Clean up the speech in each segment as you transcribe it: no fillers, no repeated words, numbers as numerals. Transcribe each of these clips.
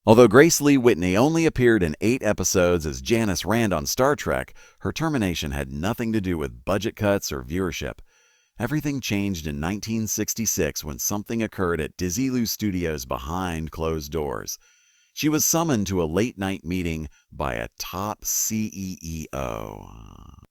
Although Grace Lee Whitney only appeared in 8 episodes as Janice Rand on Star Trek, her termination had nothing to do with budget cuts or viewership. Everything changed in 1966 when something occurred at Desilu Studios behind closed doors. She was summoned to a late-night meeting by a top CEO.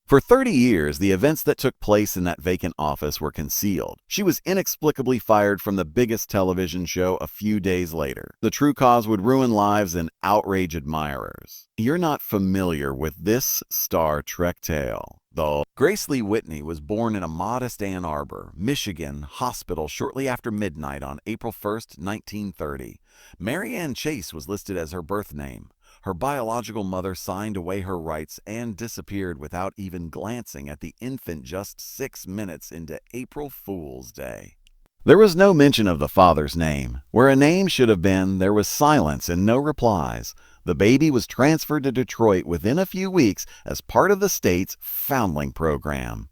For 30 years, the events that took place in that vacant office were concealed. She was inexplicably fired from the biggest television show a few days later. The true cause would ruin lives and outrage admirers. You're not familiar with this Star Trek tale, though. Grace Lee Whitney was born in a modest Ann Arbor, Michigan hospital shortly after midnight on April 1, 1930. Mary Ann Chase was listed as her birth name. Her biological mother signed away her rights and disappeared without even glancing at the infant just 6 minutes into April Fool's Day. There was no mention of the father's name. Where a name should have been, there was silence and no replies. The baby was transferred to Detroit within a few weeks as part of the state's foundling program.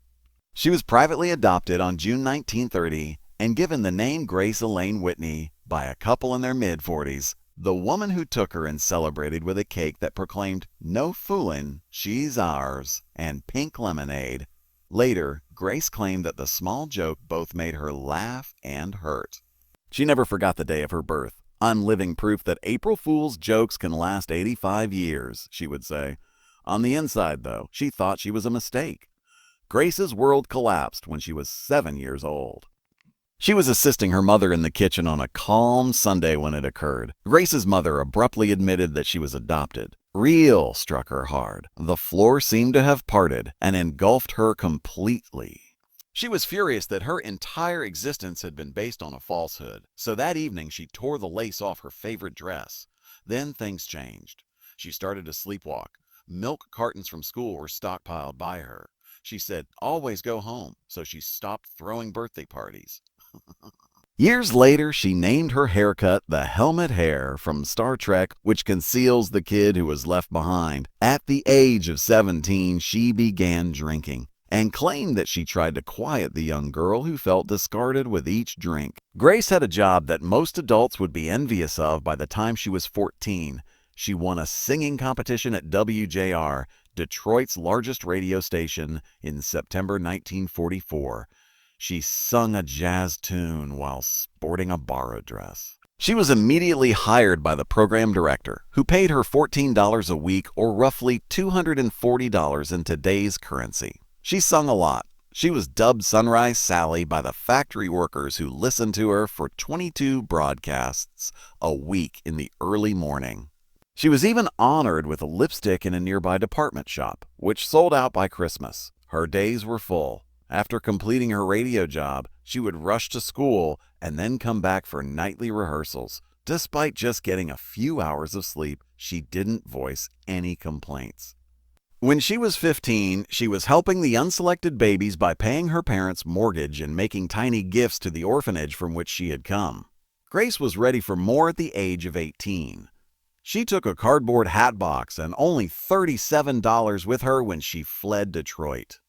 She was privately adopted on June 1930 and given the name Grace Elaine Whitney by a couple in their mid-40s. The woman who took her and celebrated with a cake that proclaimed, "No foolin', she's ours," and pink lemonade. Later, Grace claimed that the small joke both made her laugh and hurt. She never forgot the day of her birth. "Unliving proof that April Fool's jokes can last 85 years, she would say. On the inside, though, she thought she was a mistake. Grace's world collapsed when she was 7 years old. She was assisting her mother in the kitchen on a calm Sunday when it occurred. Grace's mother abruptly admitted that she was adopted. Real struck her hard. The floor seemed to have parted and engulfed her completely. She was furious that her entire existence had been based on a falsehood, so that evening she tore the lace off her favorite dress. Then things changed. She started to sleepwalk. Milk cartons from school were stockpiled by her. She said, "Always go home," so she stopped throwing birthday parties. Years later, she named her haircut the helmet hair from Star Trek, which conceals the kid who was left behind. At the age of 17, she began drinking and claimed that she tried to quiet the young girl who felt discarded with each drink. Grace had a job that most adults would be envious of by the time she was 14. She won a singing competition at WJR, Detroit's largest radio station, in September 1944. She sung a jazz tune while sporting a borrowed dress. She was immediately hired by the program director, who paid her $14 a week, or roughly $240 in today's currency. She sung a lot. She was dubbed Sunrise Sally by the factory workers who listened to her for 22 broadcasts a week in the early morning. She was even honored with a lipstick in a nearby department shop, which sold out by Christmas. Her days were full. After completing her radio job, she would rush to school and then come back for nightly rehearsals. Despite just getting a few hours of sleep, she didn't voice any complaints. When she was 15, she was helping the unselected babies by paying her parents' mortgage and making tiny gifts to the orphanage from which she had come. Grace was ready for more at the age of 18. She took a cardboard hat box and only $37 with her when she fled Detroit.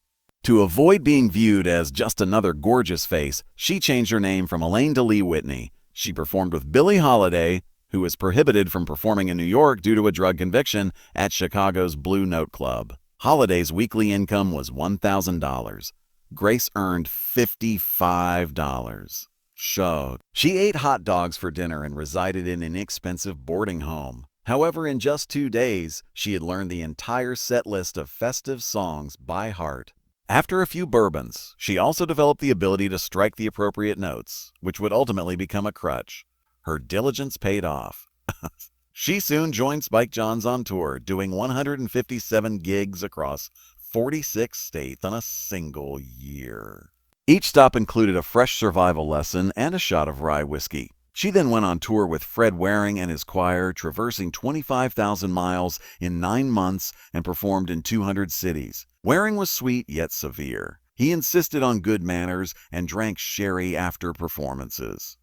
To avoid being viewed as just another gorgeous face, she changed her name from Elaine to Lee Whitney. She performed with Billie Holiday, who was prohibited from performing in New York due to a drug conviction, at Chicago's Blue Note Club. Holiday's weekly income was $1,000. Grace earned $55. She ate hot dogs for dinner and resided in an inexpensive boarding home. However, in just 2 days, she had learned the entire set list of festive songs by heart. After a few bourbons, she also developed the ability to strike the appropriate notes, which would ultimately become a crutch. Her diligence paid off. She soon joined Spike Jonze on tour, doing 157 gigs across 46 states in a single year. Each stop included a fresh survival lesson and a shot of rye whiskey. She then went on tour with Fred Waring and his choir, traversing 25,000 miles in 9 months and performed in 200 cities. Waring was sweet yet severe. He insisted on good manners and drank sherry after performances.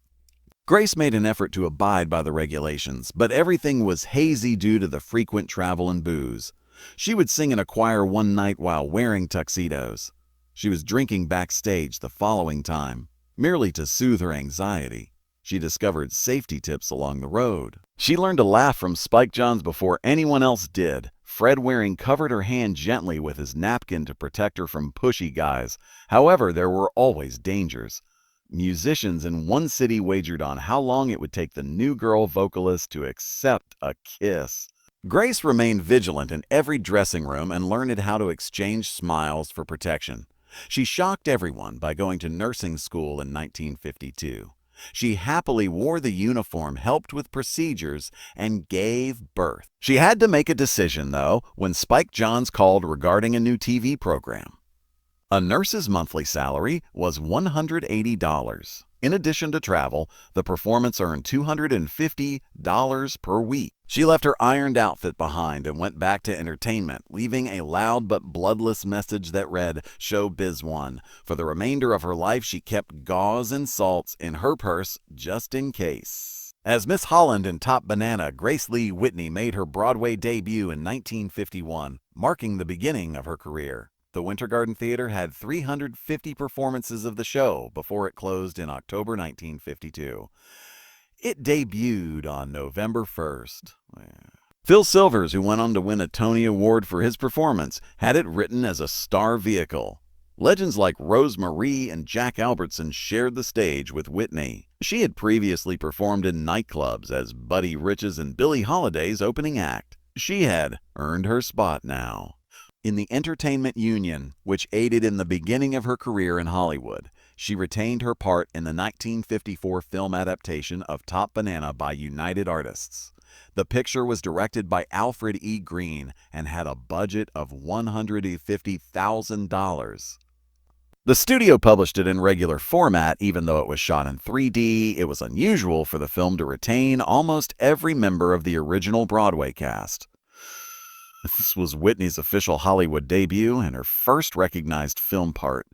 Grace made an effort to abide by the regulations, but everything was hazy due to the frequent travel and booze. She would sing in a choir one night while wearing tuxedos. She was drinking backstage the following time, merely to soothe her anxiety. She discovered safety tips along the road. She learned to laugh from Spike Jonze before anyone else did. Fred Waring covered her hand gently with his napkin to protect her from pushy guys. However, there were always dangers. Musicians in one city wagered on how long it would take the new girl vocalist to accept a kiss. Grace remained vigilant in every dressing room and learned how to exchange smiles for protection. She shocked everyone by going to nursing school in 1952. She happily wore the uniform, helped with procedures, and gave birth. She had to make a decision, though, when Spike Jonze called regarding a new TV program. A nurse's monthly salary was $180. In addition to travel, the performance earned $250 per week. She left her ironed outfit behind and went back to entertainment, leaving a loud but bloodless message that read, "Showbiz One." For the remainder of her life, she kept gauze and salts in her purse just in case. As Miss Holland in Top Banana, Grace Lee Whitney made her Broadway debut in 1951, marking the beginning of her career. The Winter Garden Theater had 350 performances of the show before it closed in October 1952. It debuted on November 1st. Phil Silvers, who went on to win a Tony Award for his performance, had it written as a star vehicle. Legends like Rose Marie and Jack Albertson shared the stage with Whitney. She had previously performed in nightclubs as Buddy Rich's and Billie Holiday's opening act. She had earned her spot now. In the entertainment union, which aided in the beginning of her career in Hollywood, she retained her part in the 1954 film adaptation of Top Banana by United Artists. The picture was directed by Alfred E. Green and had a budget of $150,000. The studio published it in regular format, even though it was shot in 3D. It was unusual for the film to retain almost every member of the original Broadway cast. This was Whitney's official Hollywood debut and her first recognized film part.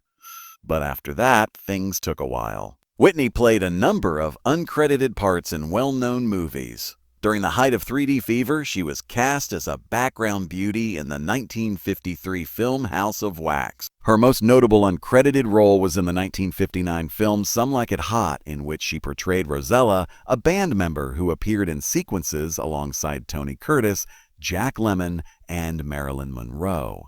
But after that, things took a while. Whitney played a number of uncredited parts in well-known movies. During the height of 3D fever, she was cast as a background beauty in the 1953 film House of Wax. Her most notable uncredited role was in the 1959 film Some Like It Hot, in which she portrayed Rosella, a band member who appeared in sequences alongside Tony Curtis, Jack Lemmon, and Marilyn Monroe.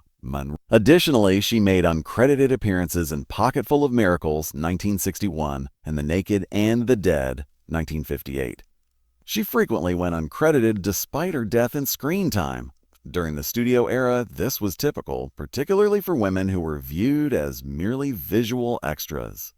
Additionally, she made uncredited appearances in Pocketful of Miracles, 1961, and The Naked and the Dead, 1958. She frequently went uncredited despite her death in screen time. During the studio era, this was typical, particularly for women who were viewed as merely visual extras.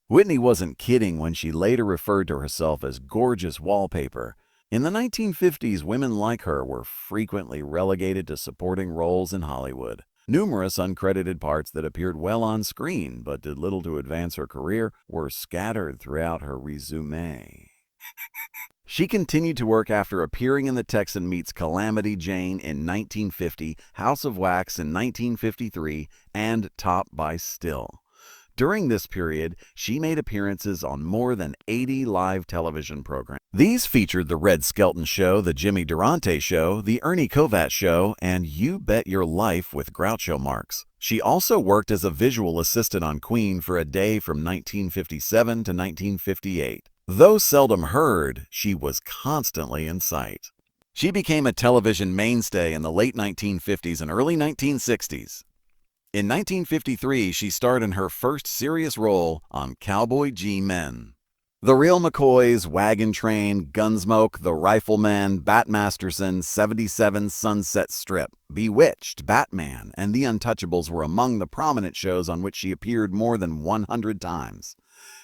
Whitney wasn't kidding when she later referred to herself as gorgeous wallpaper. In the 1950s, women like her were frequently relegated to supporting roles in Hollywood. Numerous uncredited parts that appeared well on screen but did little to advance her career were scattered throughout her resume. She continued to work after appearing in The Texan Meets Calamity Jane in 1950, House of Wax in 1953, and Top by Still. During this period, she made appearances on more than 80 live television programs. These featured The Red Skelton Show, The Jimmy Durante Show, The Ernie Kovat Show, and You Bet Your Life with Groucho Marx. She also worked as a visual assistant on Queen for a day from 1957 to 1958. Though seldom heard, she was constantly in sight. She became a television mainstay in the late 1950s and early 1960s. In 1953, she starred in her first serious role on Cowboy G-Men. The Real McCoys, Wagon Train, Gunsmoke, The Rifleman, Bat Masterson, 77 Sunset Strip, Bewitched, Batman, and The Untouchables were among the prominent shows on which she appeared more than 100 times.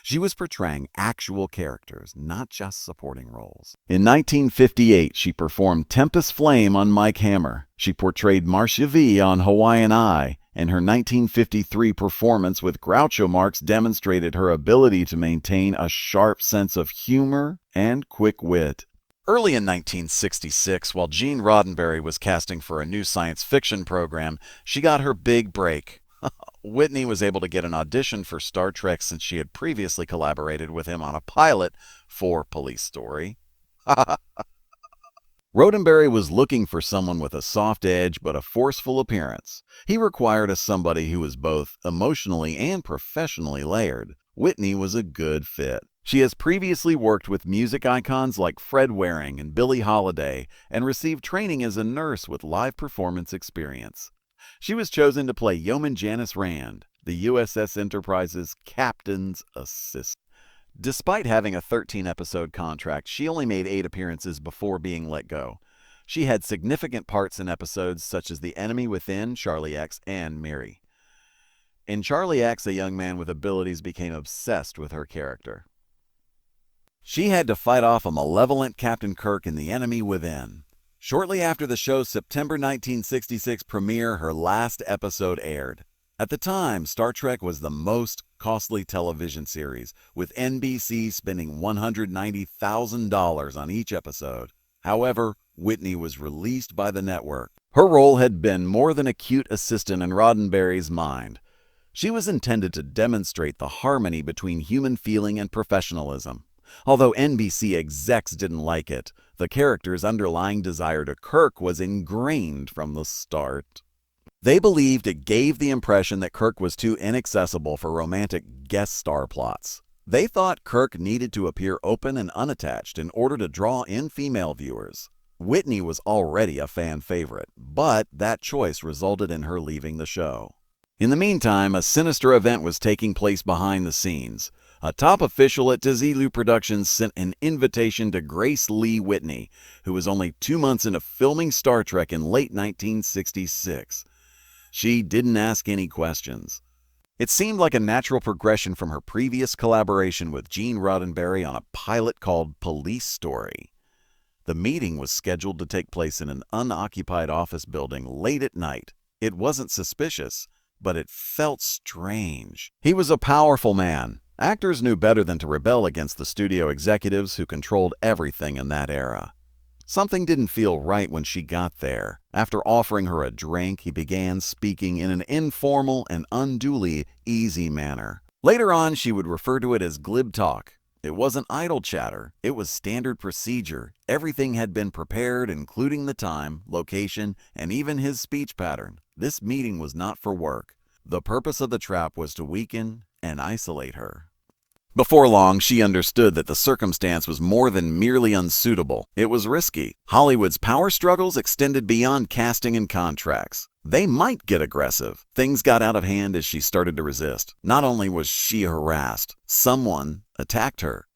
She was portraying actual characters, not just supporting roles. In 1958, she performed Tempest Flame on Mike Hammer. She portrayed Marcia V on Hawaiian Eye, and her 1953 performance with Groucho Marx demonstrated her ability to maintain a sharp sense of humor and quick wit. Early in 1966, while Gene Roddenberry was casting for a new science fiction program, she got her big break. Whitney was able to get an audition for Star Trek since she had previously collaborated with him on a pilot for Police Story. Roddenberry was looking for someone with a soft edge but a forceful appearance. He required somebody who was both emotionally and professionally layered. Whitney was a good fit. She has previously worked with music icons like Fred Waring and Billie Holiday and received training as a nurse with live performance experience. She was chosen to play Yeoman Janice Rand, the USS Enterprise's captain's assistant. Despite having a 13-episode contract, she only made 8 appearances before being let go. She had significant parts in episodes such as The Enemy Within, Charlie X, and Miri. In Charlie X, a young man with abilities became obsessed with her character. She had to fight off a malevolent Captain Kirk in The Enemy Within. Shortly after the show's September 1966 premiere, her last episode aired. At the time, Star Trek was the most costly television series, with NBC spending $190,000 on each episode. However, Whitney was released by the network. Her role had been more than a cute assistant in Roddenberry's mind. She was intended to demonstrate the harmony between human feeling and professionalism. Although NBC execs didn't like it, the character's underlying desire to Kirk was ingrained from the start. They believed it gave the impression that Kirk was too inaccessible for romantic guest star plots. They thought Kirk needed to appear open and unattached in order to draw in female viewers. Whitney was already a fan favorite, but that choice resulted in her leaving the show. In the meantime, a sinister event was taking place behind the scenes. A top official at Desilu Productions sent an invitation to Grace Lee Whitney, who was only 2 months into filming Star Trek in late 1966. She didn't ask any questions. It seemed like a natural progression from her previous collaboration with Gene Roddenberry on a pilot called Police Story. The meeting was scheduled to take place in an unoccupied office building late at night. It wasn't suspicious, but it felt strange. He was a powerful man. Actors knew better than to rebel against the studio executives who controlled everything in that era. Something didn't feel right when she got there. After offering her a drink, he began speaking in an informal and unduly easy manner. Later on, she would refer to it as glib talk. It wasn't idle chatter. It was standard procedure. Everything had been prepared, including the time, location, and even his speech pattern. This meeting was not for work. The purpose of the trap was to weaken and isolate her. Before long, she understood that the circumstance was more than merely unsuitable. It was risky. Hollywood's power struggles extended beyond casting and contracts. They might get aggressive. Things got out of hand as she started to resist. Not only was she harassed, someone attacked her.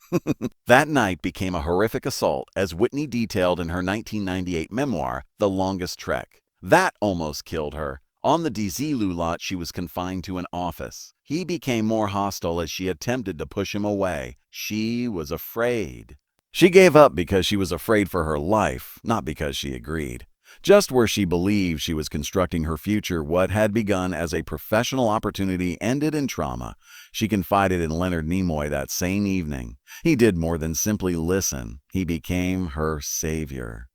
That night became a horrific assault, as Whitney detailed in her 1998 memoir, The Longest Trek. That almost killed her. On the Desilu lot, she was confined to an office. He became more hostile as she attempted to push him away. She was afraid. She gave up because she was afraid for her life, not because she agreed. Just where she believed she was constructing her future, what had begun as a professional opportunity ended in trauma. She confided in Leonard Nimoy that same evening. He did more than simply listen. He became her savior.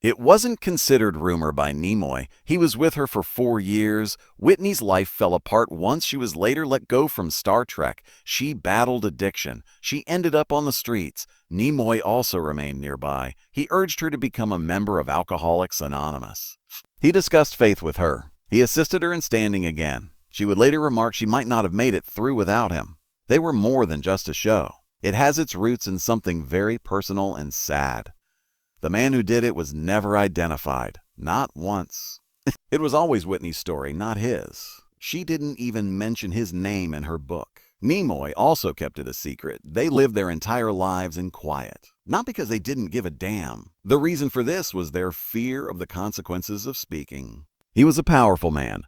It wasn't considered rumor by Nimoy. He was with her for 4 years. Whitney's life fell apart once she was later let go from Star Trek. She battled addiction. She ended up on the streets. Nimoy also remained nearby. He urged her to become a member of Alcoholics Anonymous. He discussed faith with her. He assisted her in standing again. She would later remark she might not have made it through without him. They were more than just a show. It has its roots in something very personal and sad. The man who did it was never identified, not once. It was always Whitney's story, not his. She didn't even mention his name in her book. Nimoy also kept it a secret. They lived their entire lives in quiet. Not because they didn't give a damn. The reason for this was their fear of the consequences of speaking. He was a powerful man.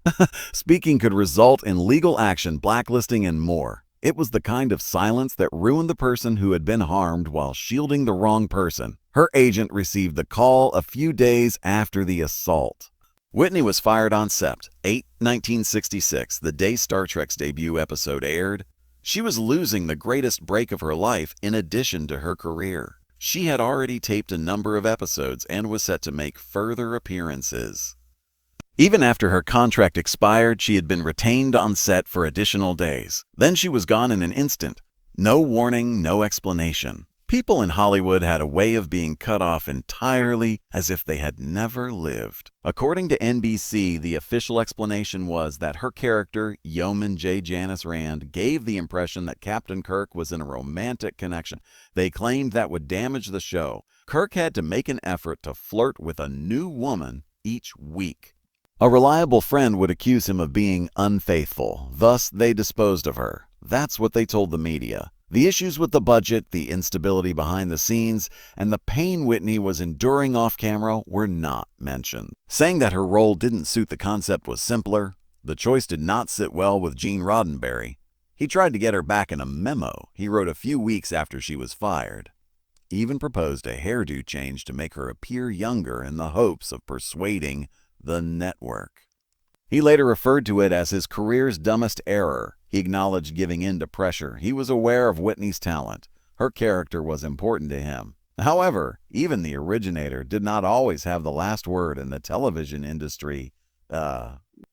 Speaking could result in legal action, blacklisting, and more. It was the kind of silence that ruined the person who had been harmed while shielding the wrong person. Her agent received the call a few days after the assault. Whitney was fired on Sept. 8, 1966, the day Star Trek's debut episode aired. She was losing the greatest break of her life in addition to her career. She had already taped a number of episodes and was set to make further appearances. Even after her contract expired, she had been retained on set for additional days. Then she was gone in an instant. No warning, no explanation. People in Hollywood had a way of being cut off entirely as if they had never lived. According to NBC, the official explanation was that her character, Yeoman J. Janice Rand, gave the impression that Captain Kirk was in a romantic connection. They claimed that would damage the show. Kirk had to make an effort to flirt with a new woman each week. A reliable friend would accuse him of being unfaithful. Thus, they disposed of her. That's what they told the media. The issues with the budget, the instability behind the scenes, and the pain Whitney was enduring off-camera were not mentioned. Saying that her role didn't suit the concept was simpler. The choice did not sit well with Gene Roddenberry. He tried to get her back in a memo he wrote a few weeks after she was fired. He even proposed a hairdo change to make her appear younger in the hopes of persuading the network. He later referred to it as his career's dumbest error. He acknowledged giving in to pressure. He was aware of Whitney's talent. Her character was important to him. However, even the originator did not always have the last word in the television industry.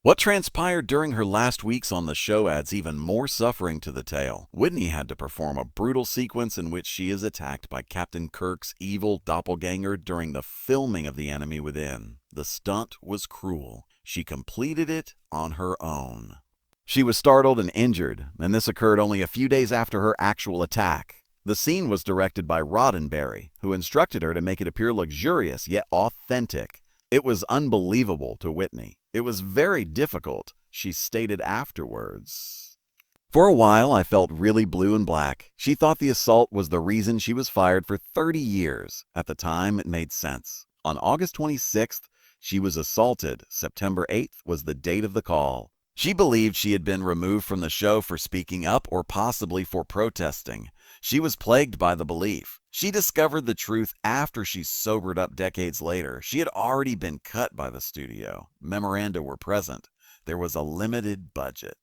What transpired during her last weeks on the show adds even more suffering to the tale. Whitney had to perform a brutal sequence in which she is attacked by Captain Kirk's evil doppelganger during the filming of The Enemy Within. The stunt was cruel. She completed it on her own. She was startled and injured, and this occurred only a few days after her actual attack. The scene was directed by Roddenberry, who instructed her to make it appear luxurious yet authentic. It was unbelievable to Whitney. It was very difficult, she stated afterwards. For a while, I felt really blue and black. She thought the assault was the reason she was fired for 30 years. At the time, it made sense. On August 26th, she was assaulted. September 8th was the date of the call. She believed she had been removed from the show for speaking up or possibly for protesting. She was plagued by the belief. She discovered the truth after she sobered up decades later. She had already been cut by the studio. Memoranda were present. There was a limited budget.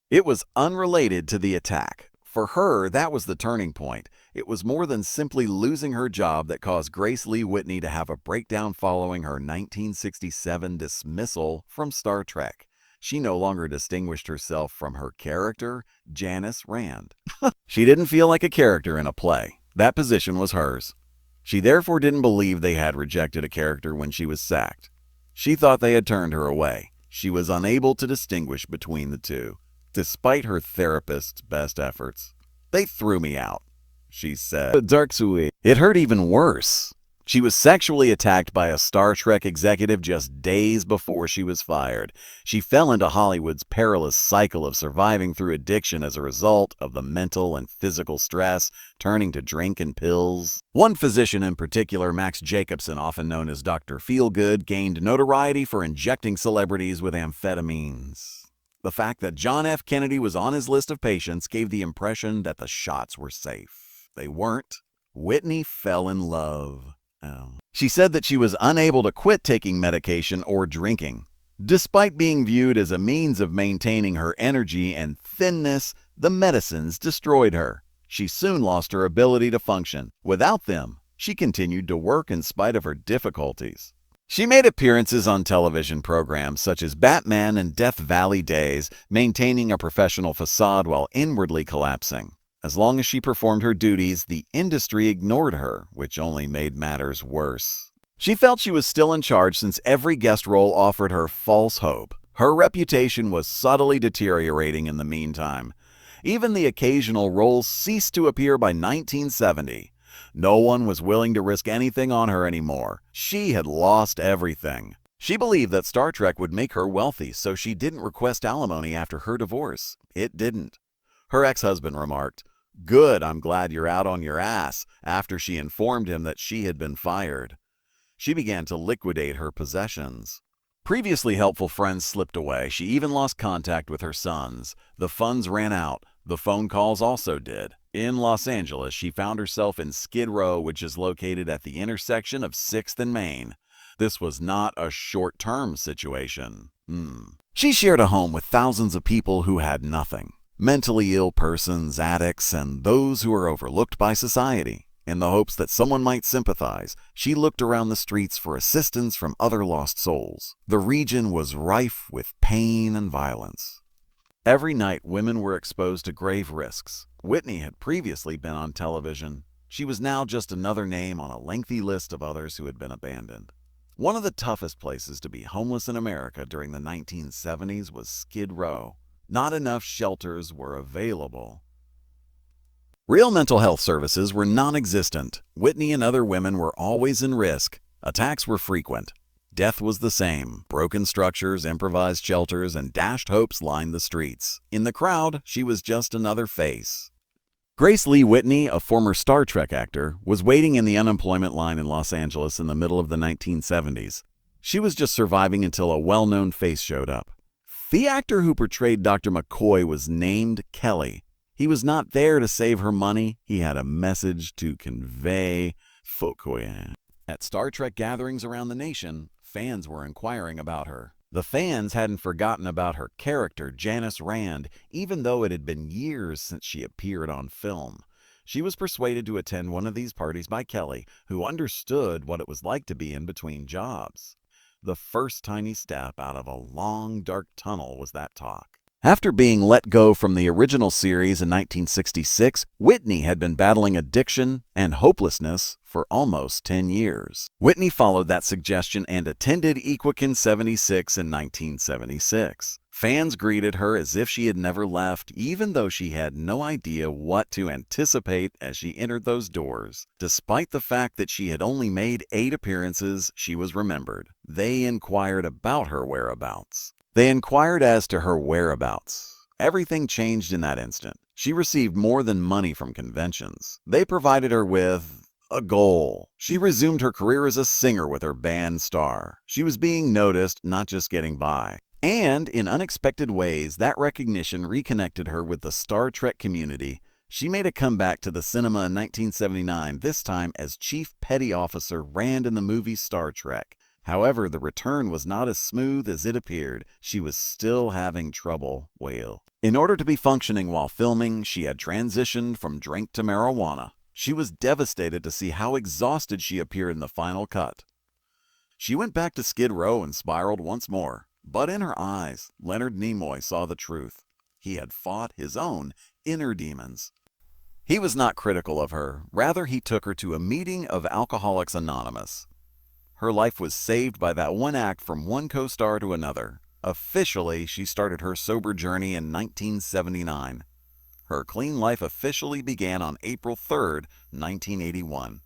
It was unrelated to the attack. For her, that was the turning point. It was more than simply losing her job that caused Grace Lee Whitney to have a breakdown following her 1967 dismissal from Star Trek. She no longer distinguished herself from her character, Janice Rand. She didn't feel like a character in a play. That position was hers. She therefore didn't believe they had rejected a character when she was sacked. She thought they had turned her away. She was unable to distinguish between the two, despite her therapist's best efforts. "They threw me out," she said. It hurt even worse. She was sexually attacked by a Star Trek executive just days before she was fired. She fell into Hollywood's perilous cycle of surviving through addiction as a result of the mental and physical stress, turning to drink and pills. One physician in particular, Max Jacobson, often known as Dr. Feelgood, gained notoriety for injecting celebrities with amphetamines. The fact that John F. Kennedy was on his list of patients gave the impression that the shots were safe. They weren't. Whitney fell in love. She said that she was unable to quit taking medication or drinking. Despite being viewed as a means of maintaining her energy and thinness, the medicines destroyed her. She soon lost her ability to function. Without them, she continued to work in spite of her difficulties. She made appearances on television programs such as Batman and Death Valley Days, maintaining a professional facade while inwardly collapsing. As long as she performed her duties, the industry ignored her, which only made matters worse. She felt she was still in charge since every guest role offered her false hope. Her reputation was subtly deteriorating in the meantime. Even the occasional roles ceased to appear by 1970. No one was willing to risk anything on her anymore. She had lost everything. She believed that Star Trek would make her wealthy, so she didn't request alimony after her divorce. It didn't. Her ex-husband remarked, "Good, I'm glad you're out on your ass," after she informed him that she had been fired. She began to liquidate her possessions. Previously helpful friends slipped away. She even lost contact with her sons. The funds ran out. The phone calls also did. In Los Angeles, she found herself in Skid Row, which is located at the intersection of 6th and Main. This was not a short-term situation. She shared a home with thousands of people who had nothing. Mentally ill persons, addicts, and those who are overlooked by society. In the hopes that someone might sympathize, she looked around the streets for assistance from other lost souls. The region was rife with pain and violence. Every night, women were exposed to grave risks. Whitney had previously been on television. She was now just another name on a lengthy list of others who had been abandoned. One of the toughest places to be homeless in America during the 1970s was Skid Row. Not enough shelters were available. Real mental health services were non-existent. Whitney and other women were always in risk. Attacks were frequent. Death was the same. Broken structures, improvised shelters, and dashed hopes lined the streets. In the crowd, she was just another face. Grace Lee Whitney, a former Star Trek actor, was waiting in the unemployment line in Los Angeles in the middle of the 1970s. She was just surviving until a well-known face showed up. The actor who portrayed Dr. McCoy was named Kelly. He was not there to save her money. He had a message to convey. At Star Trek gatherings around the nation, fans were inquiring about her. The fans hadn't forgotten about her character, Janice Rand, even though it had been years since she appeared on film. She was persuaded to attend one of these parties by Kelly, who understood what it was like to be in between jobs. The first tiny step out of a long, dark tunnel was that talk. After being let go from the original series in 1966, Whitney had been battling addiction and hopelessness for almost 10 years. Whitney followed that suggestion and attended Equakin 76 in 1976. Fans greeted her as if she had never left, even though she had no idea what to anticipate as she entered those doors. Despite the fact that she had only made 8 appearances, she was remembered. They inquired about her whereabouts. Everything changed in that instant. She received more than money from conventions. They provided her with a goal. She resumed her career as a singer with her band Star. She was being noticed, not just getting by. And in unexpected ways, that recognition reconnected her with the Star Trek community. She made a comeback to the cinema in 1979, this time as Chief Petty Officer Rand in the movie Star Trek. However, the return was not as smooth as it appeared. She was still having trouble. In order to be functioning while filming, she had transitioned from drink to marijuana. She was devastated to see how exhausted she appeared in the final cut. She went back to Skid Row and spiraled once more. But in her eyes, Leonard Nimoy saw the truth. He had fought his own inner demons. He was not critical of her. Rather, he took her to a meeting of Alcoholics Anonymous. Her life was saved by that one act from one co-star to another. Officially, she started her sober journey in 1979. Her clean life officially began on April 3rd, 1981.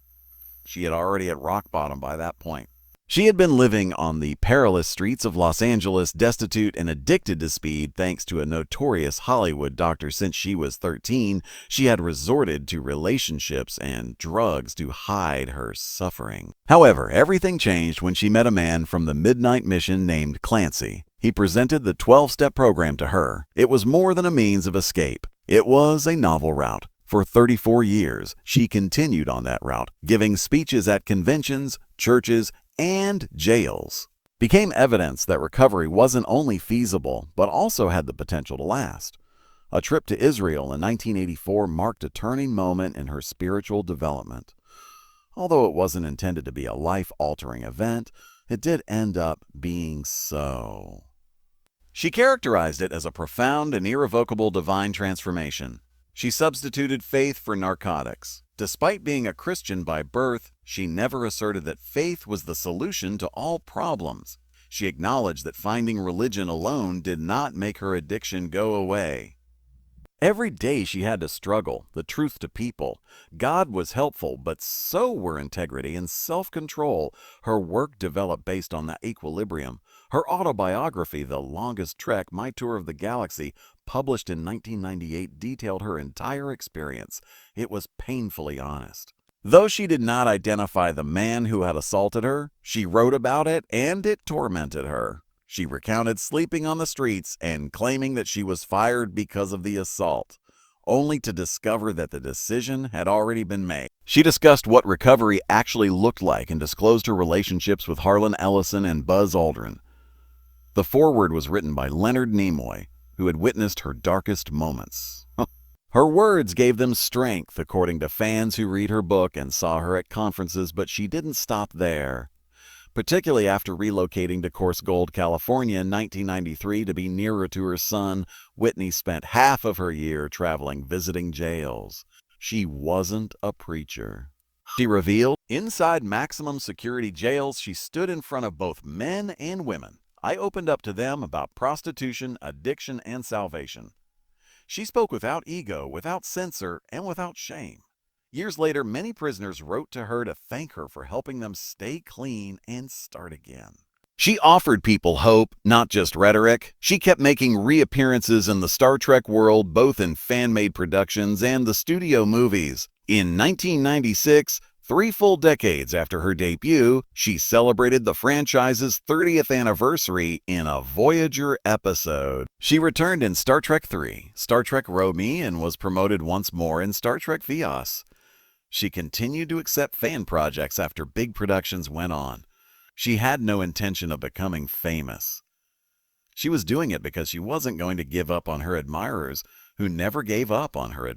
She had already hit rock bottom by that point. She had been living on the perilous streets of Los Angeles, destitute and addicted to speed thanks to a notorious Hollywood doctor since she was 13. She had resorted to relationships and drugs to hide her suffering. However, everything changed when she met a man from the Midnight Mission named Clancy. He presented the 12-step program to her. It was more than a means of escape. It was a novel route. For 34 years, she continued on that route, giving speeches at conventions, churches, and jails. Became evidence that recovery wasn't only feasible, but also had the potential to last. A trip to Israel in 1984 marked a turning moment in her spiritual development. Although it wasn't intended to be a life-altering event, it did end up being so. She characterized it as a profound and irrevocable divine transformation. She substituted faith for narcotics. Despite being a Christian by birth, she never asserted that faith was the solution to all problems. She acknowledged that finding religion alone did not make her addiction go away. Every day she had to struggle, the truth to people. God was helpful, but so were integrity and self-control. Her work developed based on that equilibrium. Her autobiography, The Longest Trek, My Tour of the Galaxy, published in 1998, detailed her entire experience. It was painfully honest. Though she did not identify the man who had assaulted her, she wrote about it and it tormented her. She recounted sleeping on the streets and claiming that she was fired because of the assault, only to discover that the decision had already been made. She discussed what recovery actually looked like and disclosed her relationships with Harlan Ellison and Buzz Aldrin. The foreword was written by Leonard Nimoy, who had witnessed her darkest moments. Her words gave them strength, according to fans who read her book and saw her at conferences, but she didn't stop there. Particularly after relocating to Coarse Gold, California in 1993 to be nearer to her son, Whitney spent half of her year traveling visiting jails. She wasn't a preacher. She revealed, inside maximum security jails, she stood in front of both men and women. I opened up to them about prostitution, addiction, and salvation. She spoke without ego, without censor, and without shame. Years later, many prisoners wrote to her to thank her for helping them stay clean and start again. She offered people hope, not just rhetoric. She kept making reappearances in the Star Trek world, both in fan-made productions and the studio movies. In 1996, 3 full decades after her debut, she celebrated the franchise's 30th anniversary in a Voyager episode. She returned in Star Trek III, Star Trek Romy, and was promoted once more in Star Trek Vios. She continued to accept fan projects after big productions went on. She had no intention of becoming famous. She was doing it because she wasn't going to give up on her admirers, who never gave up on her.